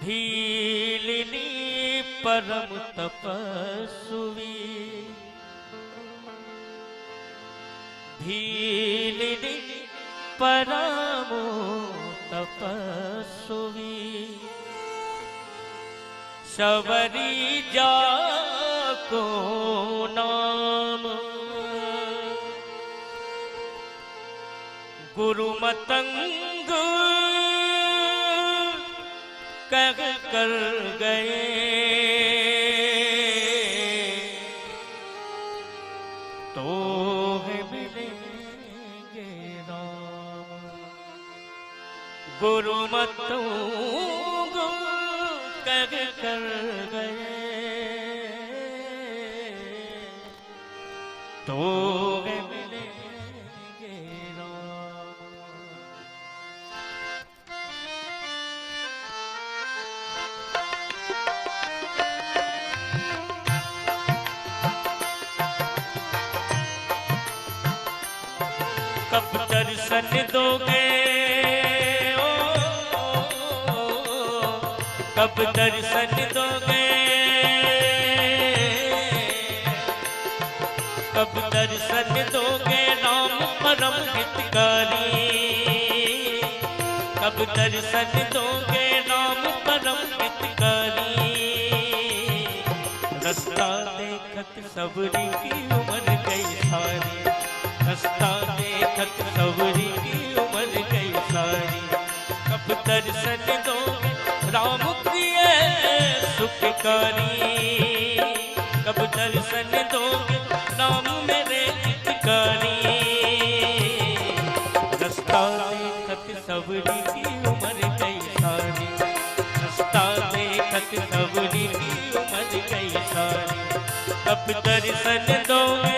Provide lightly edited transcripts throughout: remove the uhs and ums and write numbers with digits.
भीलिनी परम तपस्वी, भीलिनी परम तपस्वी, शबरी जाको नाम, गुरु मतंग कह कर गए, तो है मिलेंगे राम। गुरु मतंग कह कर गए, तो है मिलेंगे राम। कब दर्शन दोगे ओ, कब दर्शन दोगे, कब दर्शन दोगे राम परम हितकारी, कब दर्शन दोगे राम परम हितकारी। रास्ता देखत सबरी की उम्र गई सारी, रास्ता देखत सबरी की उम्र गई सारी। कब दर्शन दोगे राम प्रिय सुखकारी, कब दर्शन दोगे राम मेरे हितकारी। रास्ता देखत सबरी की उम्र गई सारी, रास्ता देखत सबरी की उम्र गई सारी। कब दर्शन दोगे,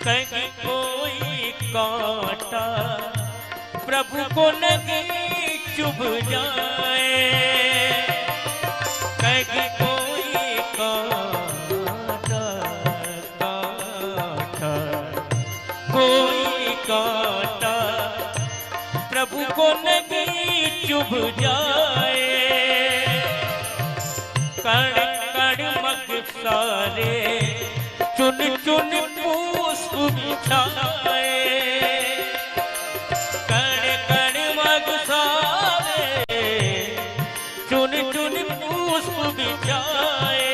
कहीं कोई कांटा प्रभु को नहीं चुभ जाए, कहीं कोई कांटा, कांटा कोई कांटा प्रभु को नहीं चुभ जाए। कण कण मग सारे चुन चुन पुष्प बिछाए, कण कण मग सारे चुन चुन पुष्प बिछाए।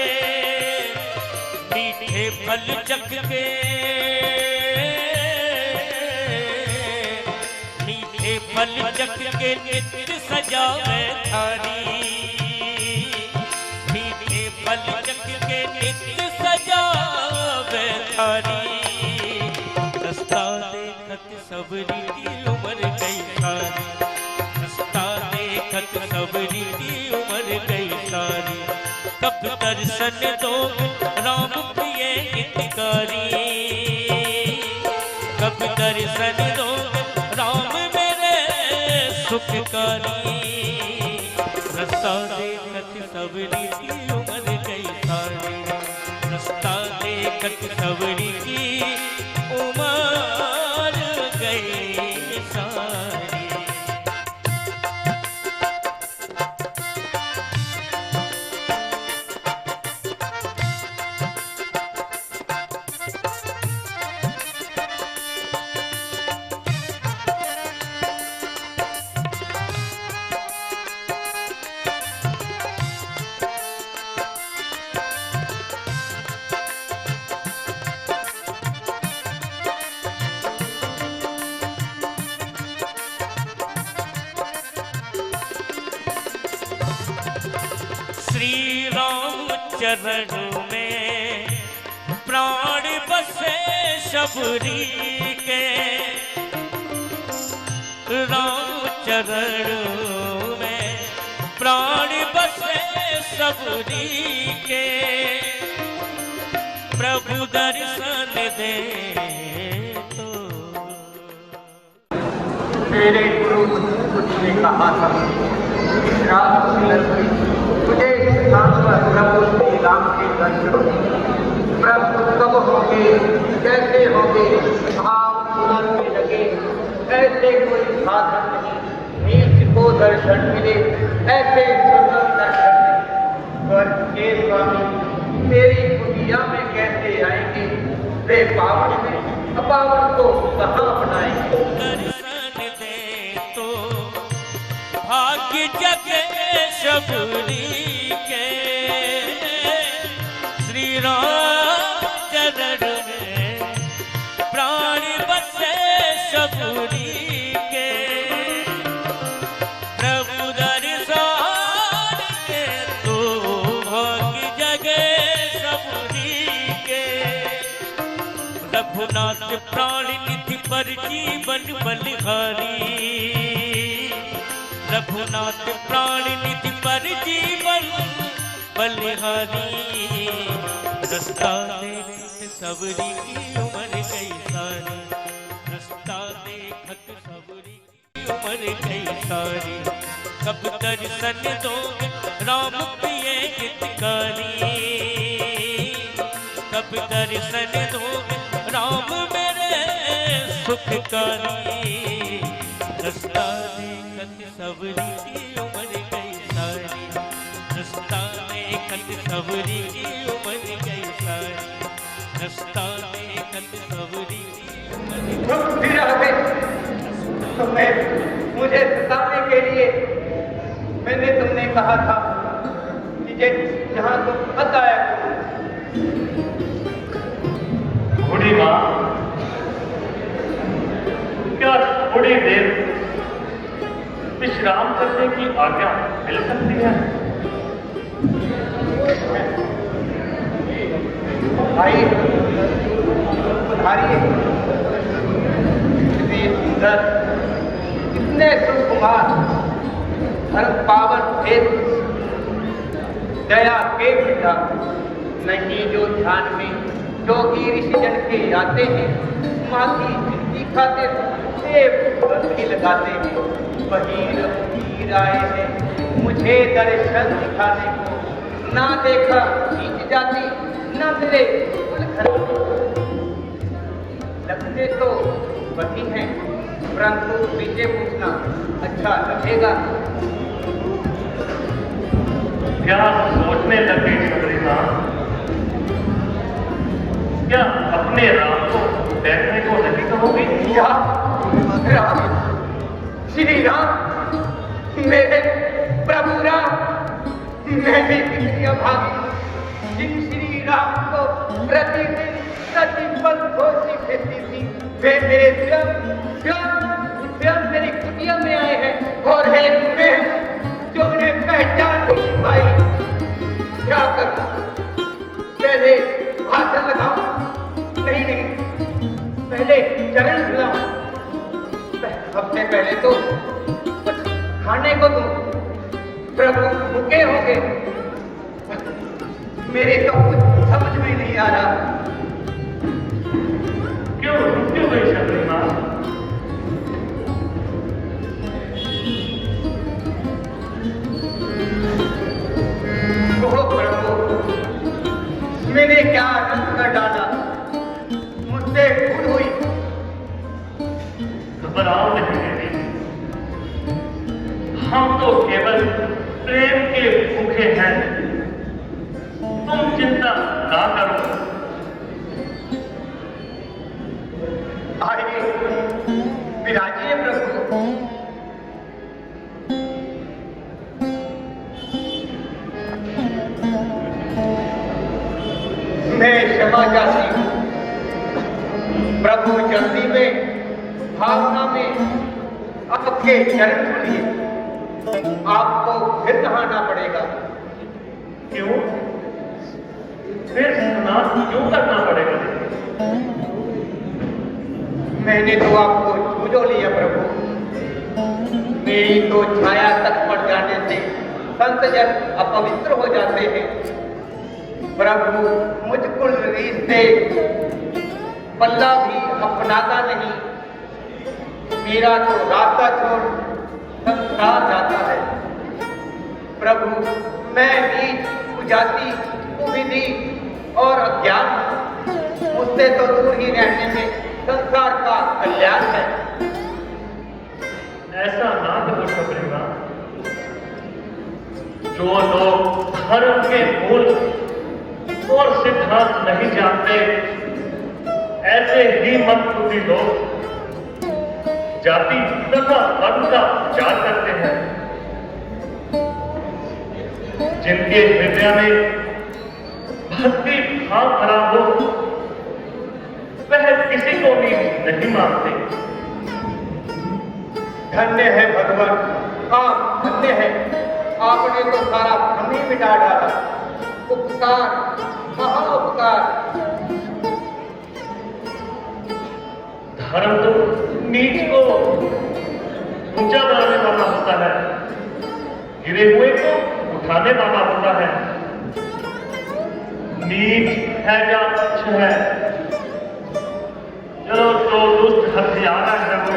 मीठे फल चख के, मीठे फल चख के नित्य सजावे थारी, मीठे फल चख के नित्य सजावे थारी। रास्ता देखत सबरी की उम्र गई सारी, रास्ता देखत सबरी की उम्र गई सारी। कब दर्शन दोगे राम प्रिय हितकारी, कब दर्शन दोगे राम मेरे सुखकारी। रास्ता देखत सबरी की उम्र गई सारी, रास्ता देखत सबरी की उम्र गई सारी। श्री राम चरण में प्राण बसे शबरी के, राम चरण में प्राण बसे सबरी के प्रभु दर्शन दे तो। तेरे गुरु ने कहा था तुझे स्थान पर प्रभु श्री राम के दर्शन प्रभु कब होंगे, कैसे होंगे, भाव सुनाने लगे। ऐसे कोई साधन नहीं नीच को दर्शन मिले, ऐसे सुंदर दर्शन नहीं। पर हे स्वामी तेरी कुटिया में कैसे आएंगे, वे पावन में अपावन को कहाँ अपनाएंगे। दर्शन दे तो भाग्य जगे सबरी के श्री राम चरण में प्राण बसे सबरी के प्रभु दर्शन के तो भाग्य जगे सबरी के रघुनाथ प्राण निधि पर जीवन बलिहारी रघुनाथ प्राण निधि पर जीवन बलिहारी रास्ता देखत सबरी की उम्र गई सारी रास्ता देखत सबरी की उम्र गई सारी कब दर्शन दोगे राम प्रिय हितकारी कब दर्शन दोगे राम मेरे सुखकारी रास्ता देखत सबरी की उम्र गई सारी रास्ता देखत सबरी की उम्र गई सारी रास्ता देखत सबरी की उम्र मुझे सताने के लिए मैंने तुमने कहा था कि जहाँ तुम बताया बूढ़ी माँ क्या थोड़ी देर विश्राम करने की आज्ञा मिल सकती है। भाई पधारिए। इतने सुंदर इतने सुकुमार धर्म पावन भेद दया के पिता नहीं जो ध्यान में जोगी ऋषिजन के आते हैं माँ की जिंदगी खाते बंदी लगाते हैं वही रघुवीर आए हैं मुझे दर्शन दिखाने को ना देखा खींच जाती ना मिले लगते तो वही हैं परंतु पीछे पूछना अच्छा लगेगा। क्या सोचने लगे शबरीमा, क्या अपने राम को बैठने को नहीं कहोगे? क्या राम, श्री राम, मेरे प्रभु राम, मैं भी कितनी अभागी जिन श्री राम को प्रतिदिन प्रतिपल घोषी देती थी वे मेरे स्वयं मेरी कुटिया में आए हैं और है तुम्हें जो उन्हें पहचान नहीं पाई। क्या करूं, पहले भाषण लगाऊं? नहीं, पहले चरण हिलाऊं। सबसे पहले तो खाने को दूं, प्रभु भूखे होंगे। मेरे तो कुछ समझ में नहीं आ रहा। क्यों गई शबरीमा? कहो प्रभु, मैंने क्या अनर्थ कर डाला, मुझसे भूल हुई। घबराओ नहीं बेटी, हम तो केवल प्रेम के भूखे हैं, तुम चिंता ना करो। आइए विराजिए प्रभु। मैं क्षमा चाहती हूँ प्रभु, जल्दी में भावना में आपके चरण लिए आपको फिर नहाना पड़ेगा। क्यों? फिर स्नान क्यों करना पड़ेगा? मैंने तो आपको छू लिया प्रभु, मेरी तो छाया तक पड़ जाने से संत जन अपवित्र हो जाते हैं। प्रभु मुझ कुल रीत से पल्ला भी अपनाता नहीं, मेरा तो रास्ता छोड़ संसार जाता है। प्रभु मैं नीच, कुजाति, कुविधि और अज्ञान हूं। मुझसे तो दूर ही रहने में संसार का कल्याण है। ऐसा ना करो शबरीमा। जो लोग धर्म के मूल और सिद्धांत नहीं जानते, ऐसे ही मंदबुद्धि लोग जाति तथा वर्ण का प्रचार करते हैं। जिनके हृदय में भक्ति भाव भरा हो, वह किसी को भी नहीं मानते। धन्य है भगवान, हाँ धन्य है। आपने तो सारा भ्रम ही मिटा डाला। उपकार, महाउपकार। धर्म तो नीच को ऊंचा बनाने वाला होता है, गिरे हुए को उठाने वाला होता है। नीच है या तुच्छ है, चलो जो दुष्ट हथियारा है वो,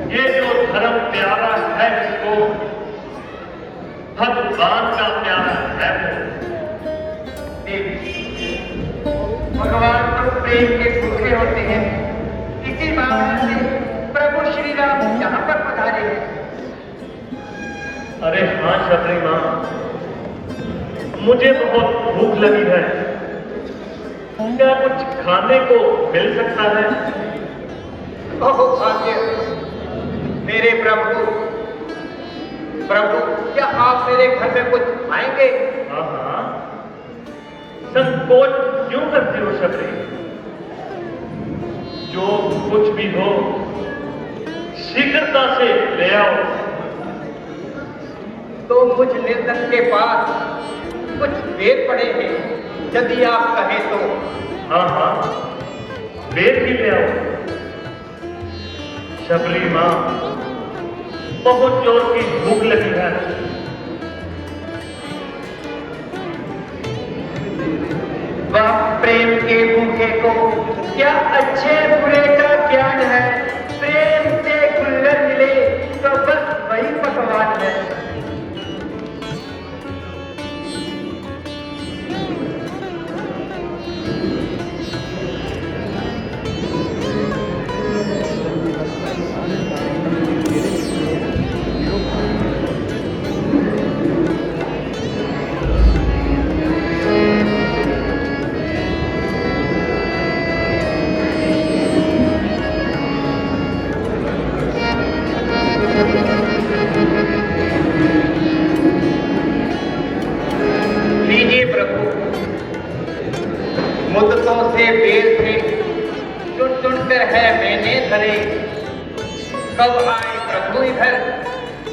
ये जो धर्म प्यारा है जिसको, भगवान का प्यारा है वो। भगवान तो प्रेम के भूखे होते हैं। इसी भावना से प्रभु श्री राम यहाँ पर पधारे हैं। अरे हाँ शबरी माँ, मुझे बहुत भूख लगी है। क्या कुछ खाने को मिल सकता है? ओह भाग्य मेरे प्रभु। प्रभु क्या आप मेरे घर में कुछ आएंगे? हाँ हाँ, संकोच क्यों करती हो शबरी? जो कुछ भी हो शीघ्रता से ले आओ। तो मुझ निर्धन के पास कुछ वेद पड़े हैं, यदि आप कहें तो। हाँ हाँ, वेद ही ले आओ। शबरी माँ, बहुत जोर की भूख लगी है। वह प्रेम के भूखे को क्या अच्छे बुरे का ज्ञान है। प्रेम से कुल्हड़ मिले तो बस वही पकवान है। मुद्दतों से बेर थे, चुन चुन कर है मैंने धरे। कब आए प्रभु इधर,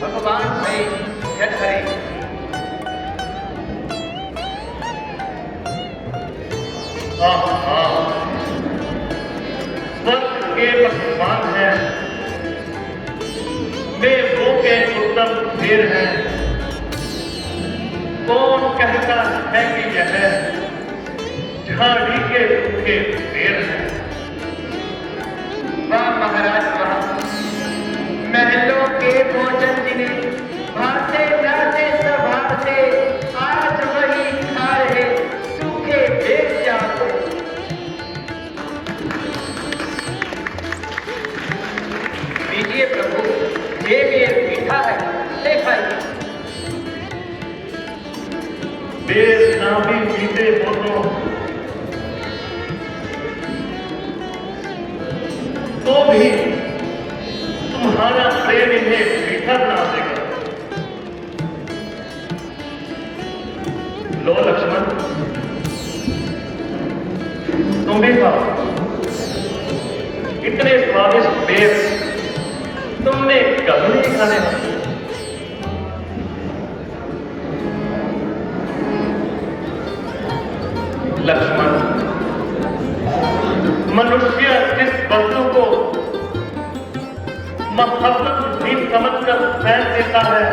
भगवान से जन हरे। स्वर्ग के भगवान है, देवों के उत्तम वीर है। कौन कहता है कि यह झाड़ी के सूखे पेड़ है? वाह महाराज वाह, महलों के भोजन जिन्हें भाते जाते स्वभाव से, आज वही खा रहे सूखे पेड़ जाते। लीजिए प्रभु, ये बेर मीठा है, ले खाइए। बेर ना भी पीते हो तो भी तुम्हारा प्रेम इन्हें मीठा बना देगा। लो लक्ष्मण, तुम भी खाओ। इतने स्वादिष्ट बेर तुमने कभी नहीं खाने। लक्ष्मण, मनुष्य जिस वस्तु को मोहब्बत भी समझकर फेंक देता है,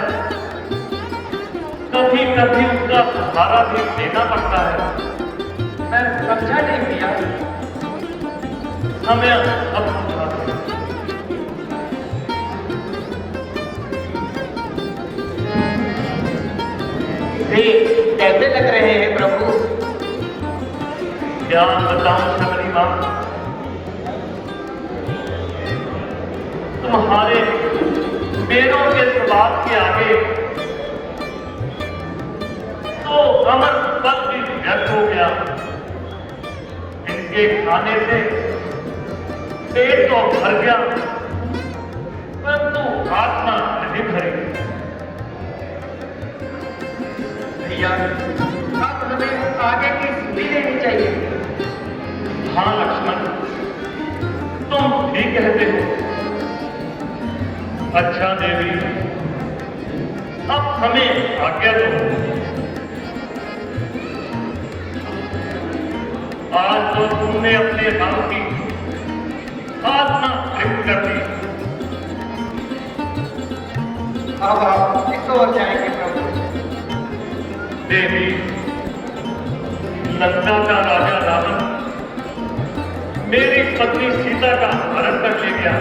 कभी उसका सहारा भी देना पड़ता है। मैं समझा नहीं भैया। हमें अब समझा दो। ये कैसे लग रहे हैं प्रभु? क्या बताऊं शबरी मां, तुम्हारे बेरों के स्वभाव के आगे तो अमर पद भी व्यर्थ हो गया। इनके खाने से पेट तो भर गया, परंतु आत्मा नहीं भरी। भैया, अब हमें आगे की सुधी लेनी चाहिए। हाँ लक्ष्मण, तुम ठीक कहते हो। अच्छा देवी, अब हमें आज्ञा दो। आज तो तुमने अपने राम की आत्मा तृप्त कर दी। अब आप किस ओर जाएंगे प्रभु? देवी, लंका का राजा रावण मेरी पत्नी सीता का हरण कर ले गया।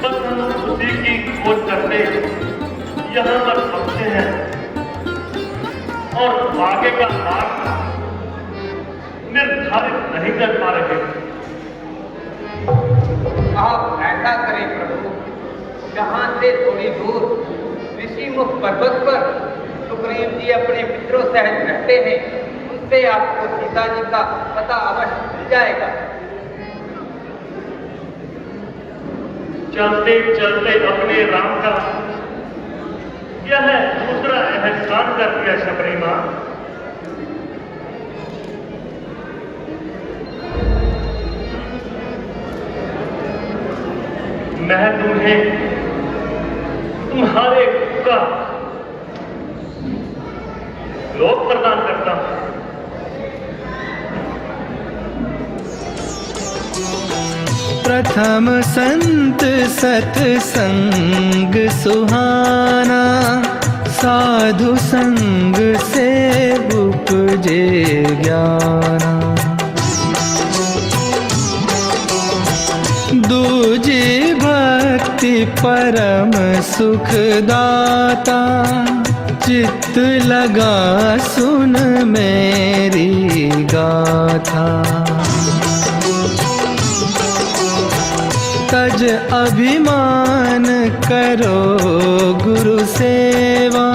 बस हम उसी की खोज करते यहाँ पर पहुंचे हैं और आगे का मार्ग निर्धारित नहीं कर पा रहे। आप ऐसा करें प्रभु, यहाँ से थोड़ी दूर ऋषिमुख पर्वत पर सुग्रीव जी अपने मित्रों सहित रहते हैं। उनसे आपको सीता जी का पता अवश्य मिल जाएगा। चलते चलते अपने राम का यह दूसरा एहसान कर दिया शबरी मां। मैं तुम्हें तुम्हारे का लोक प्रदान करता हूं। प्रथम संत सत्संग सुहाना, साधु संग से उपजे ज्ञाना। दूजी भक्ति परम सुखदाता, चित्त लगा सुन मेरी गाथा। तज अभिमान करो गुरु सेवा,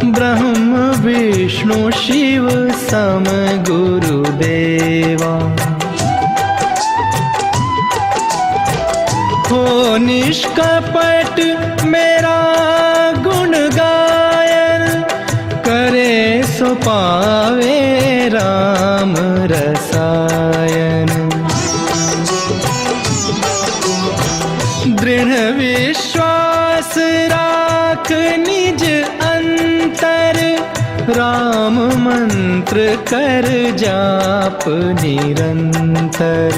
ब्रह्म विष्णु शिव सम गुरुदेवा। हो निष्कपट मेरा गुण गायन, करे सो पावे राम रसायन। दृढ़ विश्वास राख निज अंतर, राम मंत्र कर जाप निरंतर।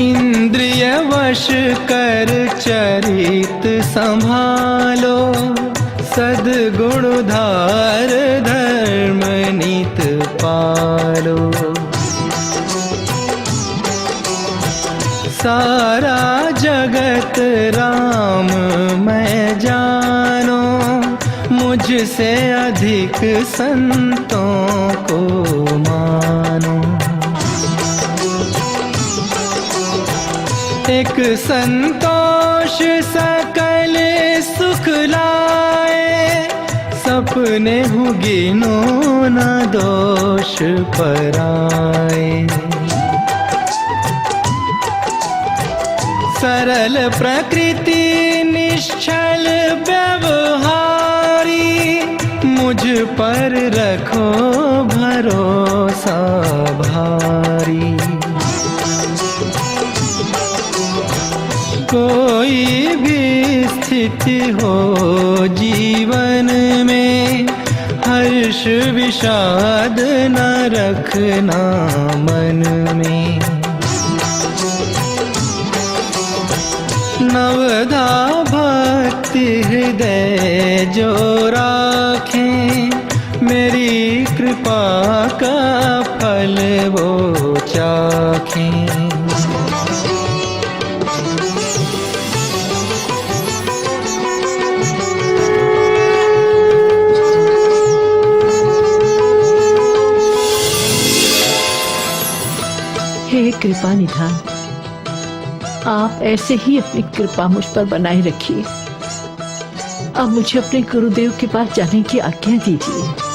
इंद्रिय वश कर चरित संभालो, सद्गुण धार धर्म नित पालो। सारा जगत राम मैं जानो, मुझसे अधिक संतों को मानो। एक संतोष सकल सुख लाए, सपने हूँ गिनो न दोष पराए। सरल प्रकृति निश्चल व्यवहारी, मुझ पर रखो भरोसा भारी। कोई भी स्थिति हो जीवन में, हर्ष विषाद न रखना मन में। नवधा भक्ति अति हृदय जो राखें, मेरी कृपा का फल वो चाखें। हे कृपा निधान, आप ऐसे ही अपनी कृपा मुझ पर बनाए रखिए। अब मुझे अपने गुरुदेव के पास जाने की आज्ञा दीजिए।